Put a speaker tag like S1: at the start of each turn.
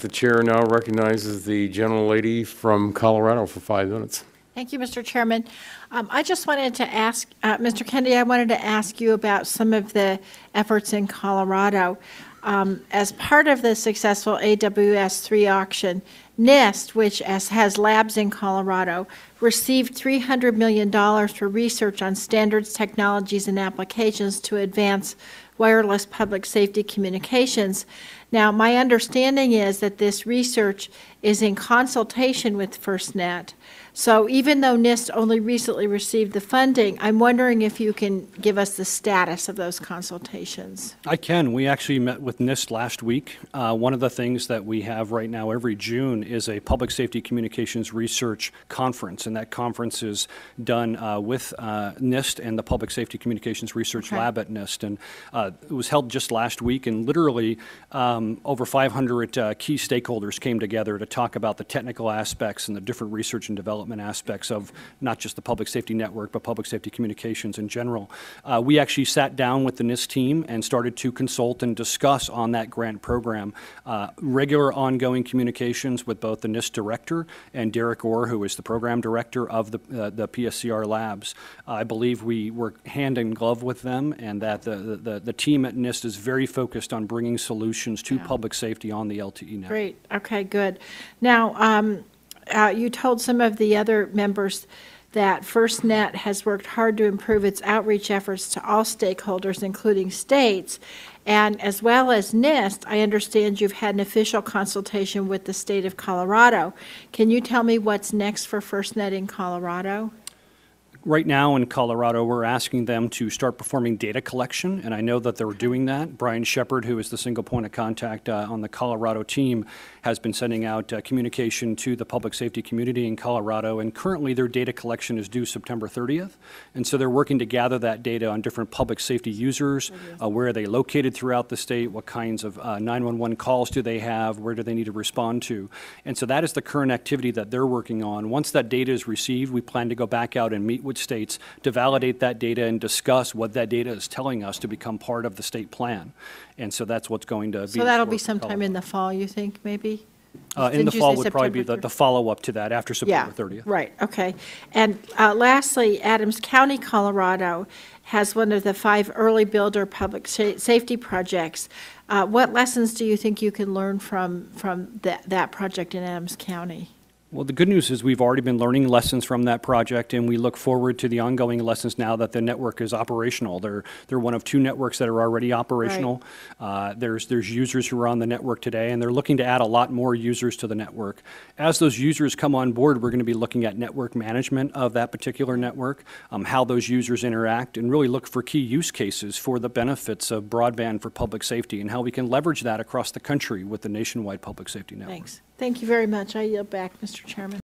S1: The chair now recognizes the gentlelady from Colorado for 5 minutes.
S2: Thank you, Mr. Chairman. I just wanted to ask, Mr. Kennedy, I wanted to ask you about some of the efforts in Colorado. As part of the successful AWS-3 auction, NIST, which has labs in Colorado, received $300 million for research on standards, technologies, and applications to advance wireless public safety communications. Now, my understanding is that this research is in consultation with FirstNet. So even though NIST only recently received the funding, I'm wondering if you can give us the status of those consultations.
S3: I can. We actually met with NIST last week. One of the things that we have right now every June is a Public Safety Communications Research Conference, and that conference is done with NIST and the Public Safety Communications Research Lab at NIST. And it was held just last week, and literally over 500 key stakeholders came together to talk about the technical aspects and the different research and development aspects of not just the public safety network, but public safety communications in general. We actually sat down with the NIST team and started to consult and discuss on that grant program. Regular ongoing communications with both the NIST director and Derek Orr, who is the program director of the PSCR labs. I believe we work hand in glove with them, and that the team at NIST is very focused on bringing solutions to public safety on the LTE network.
S2: Great. Okay, good. Now, you told some of the other members that FirstNet has worked hard to improve its outreach efforts to all stakeholders, including states, and as well as NIST. I understand you've had an official consultation with the state of Colorado. Can you tell me what's next for FirstNet in Colorado?
S3: Right now in Colorado, we're asking them to start performing data collection, and I know that they're doing that. Brian Shepard, who is the single point of contact on the Colorado team, has been sending out communication to the public safety community in Colorado, and currently their data collection is due September 30th. And so they're working to gather that data on different public safety users, where are they located throughout the state, what kinds of 911 calls do they have, where do they need to respond to. And so that is the current activity that they're working on. Once that data is received, we plan to go back out and meet with states to validate that data and discuss what that data is telling us to become part of the state plan. And so that's what's going to be.
S2: So that'll be sometime in the fall, you think, maybe?
S3: In the fall would probably be the follow-up to that after September 30th.
S2: Right, okay. And lastly, Adams County, Colorado has one of the 5 early builder public safety projects. What lessons do you think you can learn from that project in Adams County?
S3: Well, the good news is we've already been learning lessons from that project, and we look forward to the ongoing lessons now that the network is operational. They're one of 2 networks that are already operational. Right. There's users who are on the network today, and they're looking to add a lot more users to the network. As those users come on board, we're going to be looking at network management of that particular network, how those users interact, and really look for key use cases for the benefits of broadband for public safety and how we can leverage that across the country with the nationwide public safety network.
S2: Thanks. Thank you very much. I yield back, Mr. Chairman.